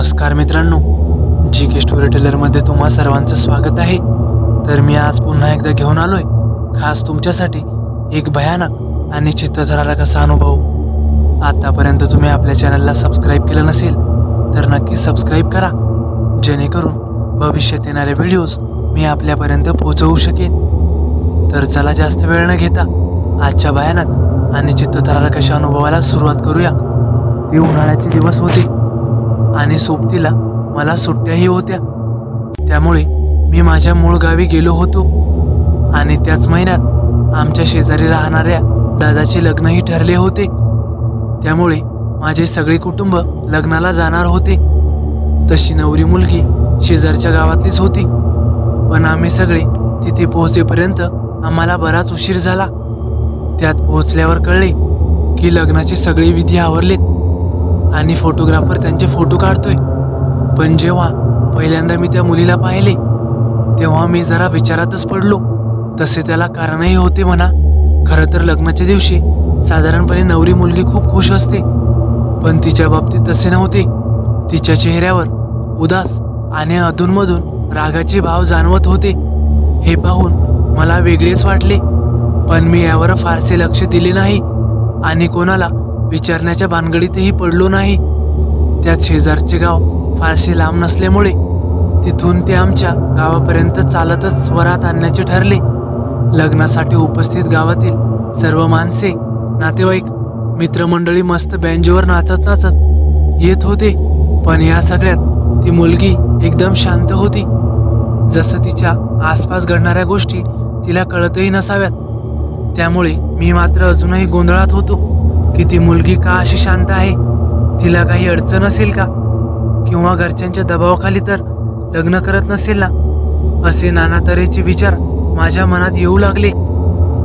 नमस्कार मित्रांनो, जी के स्टोरी टेलरमध्ये तुम्हा सर्वांचं स्वागत आहे। तर मी आज पुन्हा एकदा घेऊन आलोय खास तुमच्यासाठी एक भयानक आणि चित्तथरारक असा अनुभव। आतापर्यंत तुम्ही आपल्या चॅनलला सबस्क्राइब केलं नसेल तर नक्की सबस्क्राइब करा, जेणेकरून भविष्यात येणारे व्हिडिओज मी आपल्यापर्यंत पोहोचवू शकेन। तर चला जास्त वेळ न घेता आजच्या भयानक आणि चित्तथरारक अशा अनुभवाला सुरुवात करूया। ते उन्हाळ्याचे दिवस होते आणि सोबतीला मला सुट्ट्याही होत्या, त्यामुळे मी माझ्या मूळ गावी गेलो होतो। आणि त्याच महिन्यात आमच्या शेजारी राहणाऱ्या दादाचे लग्नही ठरले होते, त्यामुळे माझे सगळे कुटुंब लग्नाला जाणार होते। तशी नवरी मुलगी शेजारच्या गावातलीच होती, पण आम्ही सगळे तिथे पोहोचेपर्यंत आम्हाला बराच उशीर झाला। त्यात पोहोचल्यावर कळले की लग्नाचे सगळे विधी आवरलेत आणि फोटोग्राफर त्यांचे फोटो काढतोय। पण जेव्हा पहिल्यांदा मी त्या मुलीला पाहिले तेव्हा मी जरा विचारातच पडलो। तसे त्याला कारणही होते म्हणा। खरं तर लग्नाच्या दिवशी साधारणपणे नवरी मुलगी खूप खुश असते, पण तिच्या बाबतीत तसे नव्हते। तिच्या चेहऱ्यावर उदास आणि अधूनमधून रागाचे भाव जाणवत होते। हे पाहून मला वेगळेच वाटले, पण मी यावर फारसे लक्ष दिले नाही आणि कोणाला विचारण्याच्या भानगडीतही पडलो नाही। त्यात शेजारचे गाव फारसे लांब नसल्यामुळे तिथून ते आमच्या गावापर्यंत चालतच वरात आणण्याचे ठरले। लग्नासाठी उपस्थित गावातील सर्व माणसे, नातेवाईक, मित्रमंडळी मस्त बँजोवर नाचत नाचत येत होते, पण या सगळ्यात ती मुलगी एकदम शांत होती, जसं तिच्या आसपास घडणाऱ्या गोष्टी तिला कळतही नसाव्यात। त्यामुळे मी मात्र अजूनही गोंधळात होतो की ती मुलगी का अशी शांत आहे, तिला काही अडचण असेल का, किंवा घरच्यांच्या दबावाखाली तर लग्न करत नसेल ना, असे नाना तऱ्हेचे विचार माझ्या मनात येऊ लागले।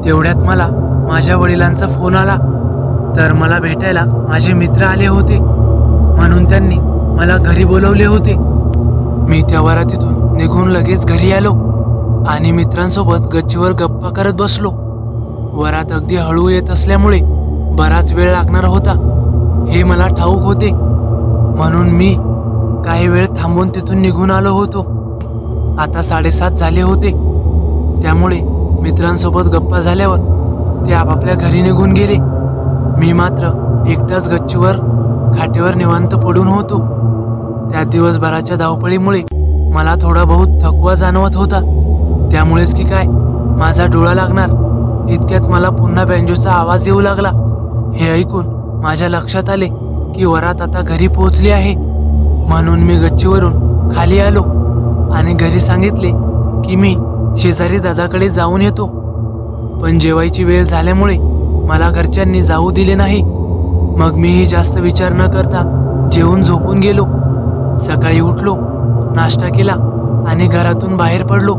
तेवढ्यात मला माझ्या वडिलांचा फोन आला, तर मला भेटायला माझे मित्र आले होते, म्हणून त्यांनी मला घरी बोलवले होते। मी त्या वरातीतून निघून लगेच घरी आलो आणि मित्रांसोबत गच्चीवर गप्पा करत बसलो। वरात अगदी हळू येत असल्यामुळे बराच वेळ लागणार होता हे मला ठाऊक होते, म्हणून मी काही वेळ थांबून तिथून निघून आलो होतो। आता 7:30 झाले होते, त्यामुळे मित्रांसोबत गप्पा झाल्यावर ते आपापल्या घरी निघून गेले। मी मात्र एकटाच गच्चीवर खाटेवर निवांत पडून होतो। त्या दिवसभराच्या धावपळीमुळे मला थोडा बहुत थकवा जाणवत होता, त्यामुळेच की काय माझा डोळा लागणार इतक्यात मला पुन्हा बँजोचा आवाज येऊ लागला। हे ऐकून माझ्या लक्षात आले की वरात आता घरी पोहोचली आहे, म्हणून मी गच्चीवरून खाली आलो आणि घरी सांगितले की मी शेजारी दादाकडे जाऊन येतो। पण जेवायची वेळ झाल्यामुळे मला घरच्यांनी जाऊ दिले नाही। मग मीही जास्त विचार न करता जेवून झोपून गेलो। सकाळी उठलो, नाश्ता केला आणि घरातून बाहेर पडलो।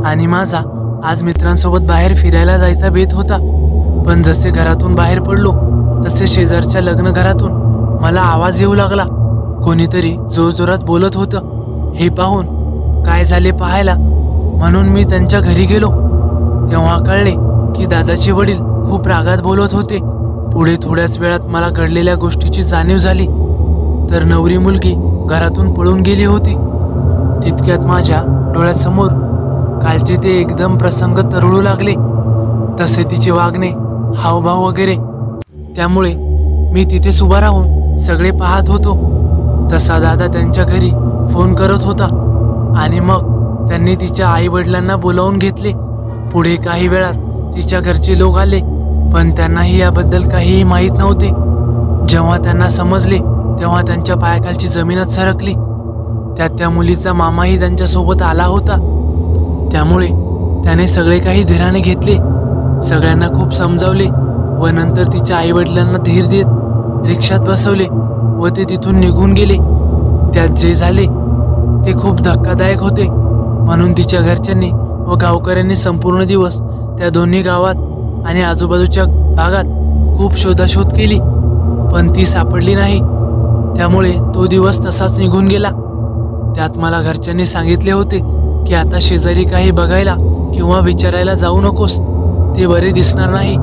आणि माझा आज मित्रांसोबत बाहेर फिरायला जायचा बेत होता, पण जसे घरातून बाहेर पडलो तसे शेजारच्या लग्न घरातून मला आवाज येऊ लागला। कोणीतरी जोरजोरात बोलत होतं। हे पाहून काय झाले पाहायला म्हणून मी त्यांच्या घरी गेलो, तेव्हा कळले की दादाचे वडील खूप रागात बोलत होते। पुढे थोड्याच वेळात मला घडलेल्या गोष्टीची जाणीव झाली, तर नवरी मुलगी घरातून पळून गेली होती। तितक्यात माझ्या डोळ्यासमोर कालचे ते एकदम प्रसंग तरळू लागले, तसे तिचे वागणे, हावभाव वगैरे। त्यामुळे मी तिथेच उभा राहून सगळे पाहत होतो। तसा दादा त्यांच्या घरी फोन करत होता आणि मग त्यांनी तिच्या आई वडिलांना बोलावून घेतले। पुढे काही वेळात तिच्या घरचे लोक आले, पण त्यांनाही याबद्दल काहीही माहीत नव्हते। जेव्हा त्यांना समजले तेव्हा त्यांच्या पायाखालची जमीनच सरकली। त्यात त्या मुलीचा मामाही त्यांच्यासोबत आला होता, त्यामुळे त्याने सगळे काही धीराने घेतले, सगळ्यांना खूप समजावले व नंतर तिच्या आईवडिलांना धीर देत रिक्षात बसवले व ते तिथून निघून गेले। त्यात जे झाले ते खूप धक्कादायक होते, म्हणून तिच्या घरच्यांनी व गावकऱ्यांनी संपूर्ण दिवस त्या दोन्ही गावात आणि आजूबाजूच्या भागात खूप शोधाशोध केली, पण ती सापडली नाही। त्यामुळे तो दिवस तसाच निघून गेला। त्यात मला घरच्यांनी सांगितले होते की आता शेजारी काही बघायला किंवा विचारायला जाऊ नकोस, ते बरे दिसणार नाही।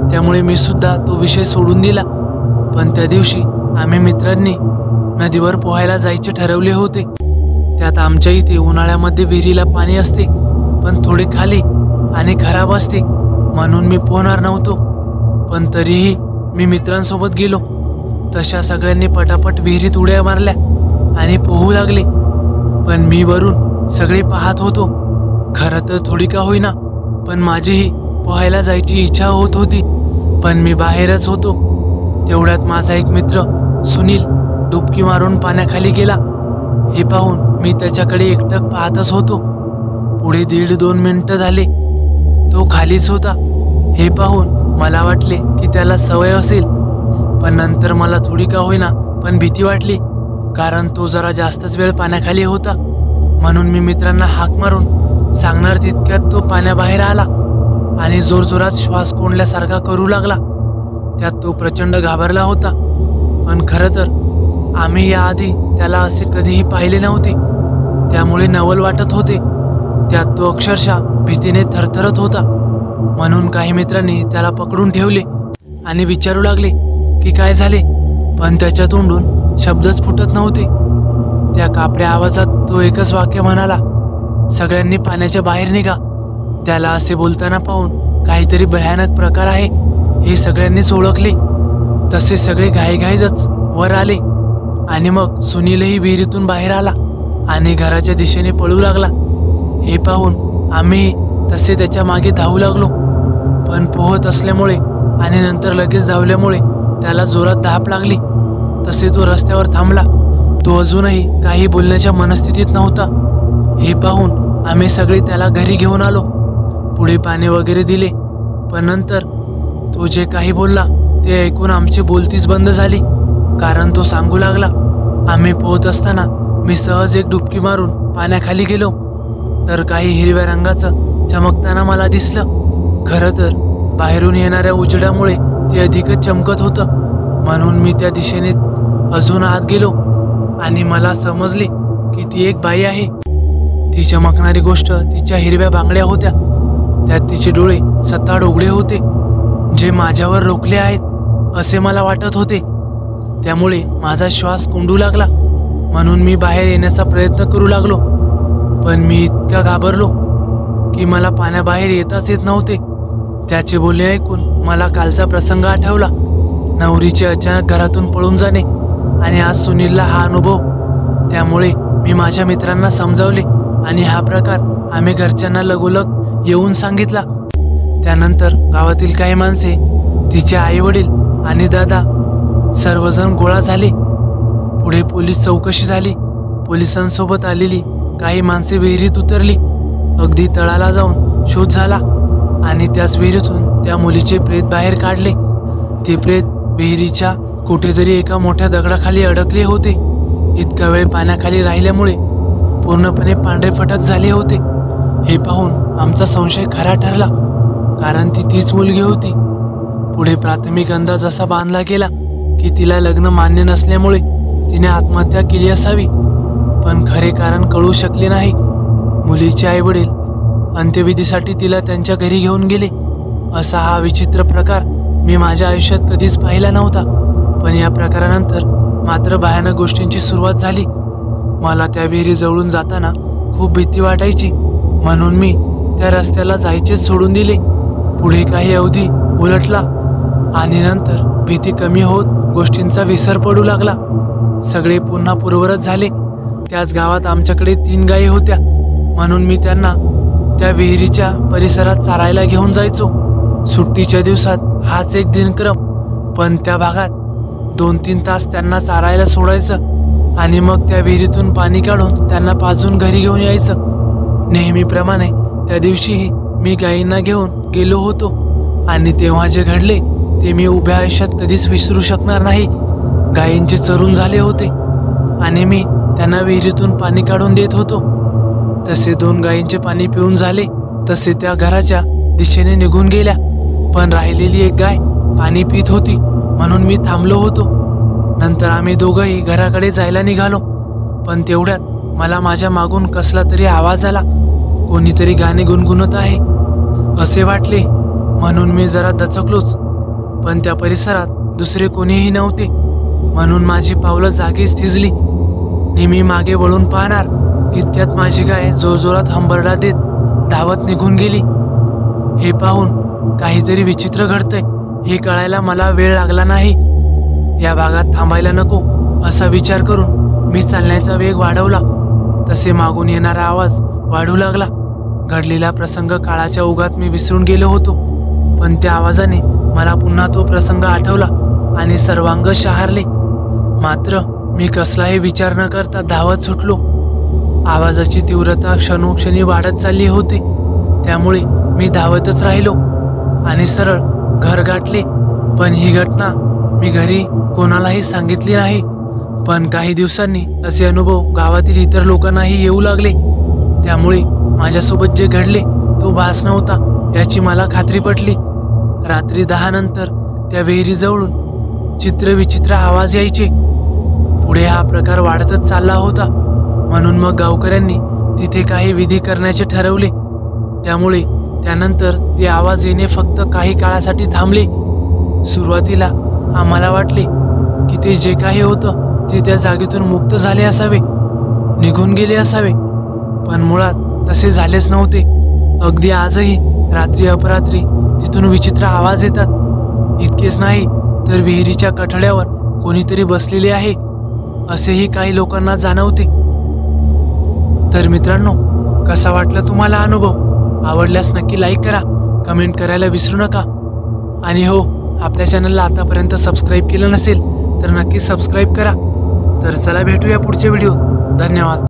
त्यामुळे मी सुद्धा तो विषय सोडून दिला। पण त्या दिवशी आम्ही मित्रांनी नदीवर पोहायला जायचे ठरवले होते। त्यात आमच्या इथे उन्हाळ्यामध्ये विहिरीला पाणी असते, पण थोडे खाली आणि खराब असते, म्हणून मी पोहणार नव्हतो। पण तरीही मी मित्रांसोबत गेलो। तशा सगळ्यांनी पटापट विहिरीत उड्या मारल्या आणि पोहू लागले, पण मी वरून सगळे पाहत होतो। खरं तर थोडी का होईना, पण माझीही पोहायला जायची इच्छा होत होती, पण मी बाहेरच होतो। तेवढ्यात माझा एक मित्र सुनील डुबकी मारून पाण्याखाली गेला। हे पाहून मी त्याच्याकडे एकटक पाहतच होतो। पुढे 1.5-2 मिनिटं झाले, तो खालीच होता। हे पाहून मला वाटले की त्याला सवय असेल, पण नंतर मला थोडी का होईना पण भीती वाटली, कारण तो जरा जास्तच वेळ पाण्याखाली होता। म्हणून मी मित्रांना हाक मारून सांगणार तितक्यात तो पाण्याबाहेर आला आणि जोरजोरात श्वास कोंडल्यासारखा करू लागला। त्यात तो प्रचंड घाबरला होता, पण खरं तर आम्ही याआधी त्याला असे कधीही पाहिले नव्हते, त्यामुळे नवल वाटत होते। त्यात तो अक्षरशः भीतीने थरथरत होता। म्हणून काही मित्रांनी त्याला पकडून ठेवले आणि विचारू लागले की काय झाले, पण त्याच्या तोंडून शब्दच फुटत नव्हते। त्या कापड्या आवाजात तो एकच वाक्य म्हणाला, सगळ्यांनी पाण्याच्या बाहेर निघा। त्याला असे बोलताना पाहून काहीतरी भयानक प्रकार आहे हे सगळ्यांनीच ओळखले। तसे सगळे घाईघाईतच वर आले आणि मग सुनीलही विहिरीतून बाहेर आला आणि घराच्या दिशेने पळू लागला। हे पाहून आम्ही तसे त्याच्या मागे धावू लागलो, पण पोहत असल्यामुळे आणि नंतर लगेच धावल्यामुळे त्याला जोरात धाप लागली। तसे तो रस्त्यावर थांबला। तो अजूनही काही बोलण्याच्या मनस्थितीत नव्हता। हे पाहून आम्ही सगळे त्याला घरी घेऊन आलो। पुढे पाणी वगैरे दिले, पण नंतर तो जे काही बोलला ते ऐकून आमची बोलतीच बंद झाली, कारण तो सांगू लागला, आम्ही पोहत असताना मी सहज एक डुबकी मारून पाण्याखाली गेलो, तर काही हिरव्या रंगाचं चमकताना मला दिसलं। खरं तर बाहेरून येणाऱ्या उजेडामुळे ते अधिकच चमकत होतं, म्हणून मी त्या दिशेने अजून आत गेलो आणि मला समजले की ती एक बाई आहे। ती चमकणारी गोष्ट तिच्या हिरव्या बांगड्या होत्या। त्यात तिचे डोळे सताड उघडे होते, जे माझ्यावर रोखले आहेत असे मला वाटत होते। त्यामुळे माझा श्वास कोंडू लागला, म्हणून मी बाहेर येण्याचा प्रयत्न करू लागलो, पण मी इतका घाबरलो की मला पाण्याबाहेर येताच येत नव्हते। त्याचे बोलणे ऐकून मला कालचा प्रसंग आठवला, नवरीचे अचानक घरातून पळून जाणे आणि आज सुनीलला हा अनुभव। त्यामुळे मी माझ्या मित्रांना समजावले आणि हा प्रकार आम्ही घरच्यांना लगोलग येऊन सांगितला। त्यानंतर गावातील काही माणसे, तिचे आई-वडील आणि दादा सर्वजण गोळा झाले। पुढे पोलीस चौकशी झाली। पोलिसांसोबत आलेली काही माणसे विहिरीत उतरली। अगदी तळाला जाऊन शोध झाला आणि त्याच विहिरीतून त्या मुलीचे प्रेत बाहेर काढले। ते प्रेत विहिरीच्या कुठेतरी एका मोठ्या दगडाखाली अडकले होते। इतका वेळ पाण्याखाली राहिल्यामुळे पूर्णपणे पांढरे फटक झाले होते। हे पाहून आमचा संशय खरा ठरला, कारण ती तीच मुलगी होती। पुढे प्राथमिक अंदाज असा बांधला गेला की तिला लग्न मान्य नसल्यामुळे तिने आत्महत्या केली असावी, पण खरे कारण कळू शकले नाही। मुलीचे आईवडील अंत्यविधीसाठी तिला त्यांच्या घरी घेऊन गेले। असा हा विचित्र प्रकार मी माझ्या आयुष्यात कधीच पाहिला नव्हता, पण या प्रकारानंतर मात्र भयानक गोष्टींची सुरुवात झाली। मला त्या विहिरी जवळून जाताना खूप भीती वाटायची, म्हणून मी त्या रस्त्याला जायचेच सोडून दिले। पुढे काही अवधी उलटला आणि नंतर भीती कमी होत गोष्टींचा विसर पडू लागला। सगळे पुन्हा पूर्ववत झाले। त्याच गावात आमच्याकडे 3 गायी होत्या, म्हणून मी त्यांना त्या विहिरीच्या परिसरात चारायला घेऊन जायचो। सुट्टीच्या दिवसात हाच एक दिनक्रम, पण त्या भागात 2-3 तास त्यांना चारायला सोडायचं आणि मग त्या विहिरीतून पाणी काढून त्यांना पाजून घरी घेऊन यायचं। नेहमीप्रमाणे त्या दिवशीही मी गायींना घेऊन गेलो होतो आणि तेव्हा जे घडले ते मी उभ्या आयुष्यात कधीच विसरू शकणार नाही। गायींचे चरून झाले होते आणि मी त्यांना विहिरीतून पाणी काढून देत होतो। तसे 2 गायींचे पाणी पिऊन झाले तसे त्या घराच्या दिशेने निघून गेल्या, पण राहिलेली एक गाय पाणी पित होती, म्हणून मी थांबलो होतो। नंतर आम्ही दोघंही घराकडे जायला निघालो, पण तेवढ्यात मला माझ्या मागून कसला तरी आवाज आला। कोणीतरी गाणे गुणगुणत आहे असे वाटले, म्हणून मी जरा दचकलोच, पण त्या परिसरात दुसरे कोणीही नव्हते। म्हणून माझी पावलं जागीच थिजली. मी मागे वळून पाहणार इतक्यात माझी गाय जोरजोरात हंबरडा देत धावत निघून गेली. हे पाहून काहीतरी विचित्र घडतंय हे कळायला मला वेळ लागला नाही. या भागात थांबायला नको असा विचार करून मी चालण्याचा वेग वाढवला. तसे मागून येणारा आवाज वाढू लागला. घडलेला प्रसंग काळाच्या ओघात मी विसरून गेलो होतो, पण त्या आवाजाने मला पुन्हा तो प्रसंग आठवला आणि सर्वांग शहारले. मात्र मी कसलाही विचार न करता धावत सुटलो. आवाजाची तीव्रता क्षणोक्षणी वाढत चालली होती, त्यामुळे मी धावतच राहिलो आणि सरळ घर गाठले. पण ही घटना मी घरी कोणालाही सांगितली नाही. पण काही दिवसांनी असे अनुभव गावातील इतर लोकांनाही येऊ लागले. त्यामुळे माझ्यासोबत जे घडले तो भास नव्हता याची मला खात्री पटली. रात्री 10 नंतर त्या विहिरीजवळून चित्रविचित्र आवाज यायचे. पुढे हा प्रकार वाढतच चालला होता. म्हणून मग गावकऱ्यांनी तिथे काही विधी करण्याचे ठरवले. त्यामुळे त्यानंतर ते आवाज येणे फक्त काही काळासाठी थांबले. सुरुवातीला आम्हाला वाटले की ते जे काही होतं ते त्या जागेतून मुक्त झाले असावे, निघून गेले असावे. पण मुळात तसे झालेच नव्हते. अगदी आजही रात्री अपरात्री तिथून विचित्र आवाज येतात. इतकेच नाही तर विहिरीच्या कठड्यावर कोणीतरी बसलेले आहे असेही काही लोकांना जाणवते. तर मित्रांनो, कसा वाटला तुम्हाला अनुभव? आवडल्यास नक्की लाईक करा, कमेंट करायला विसरू नका. आणि हो, आपल्या चॅनलला आतापर्यंत सबस्क्राईब केलं नसेल तर नक्की सबस्क्राईब करा. तर चला भेटूया पुढच्या व्हिडिओ. धन्यवाद.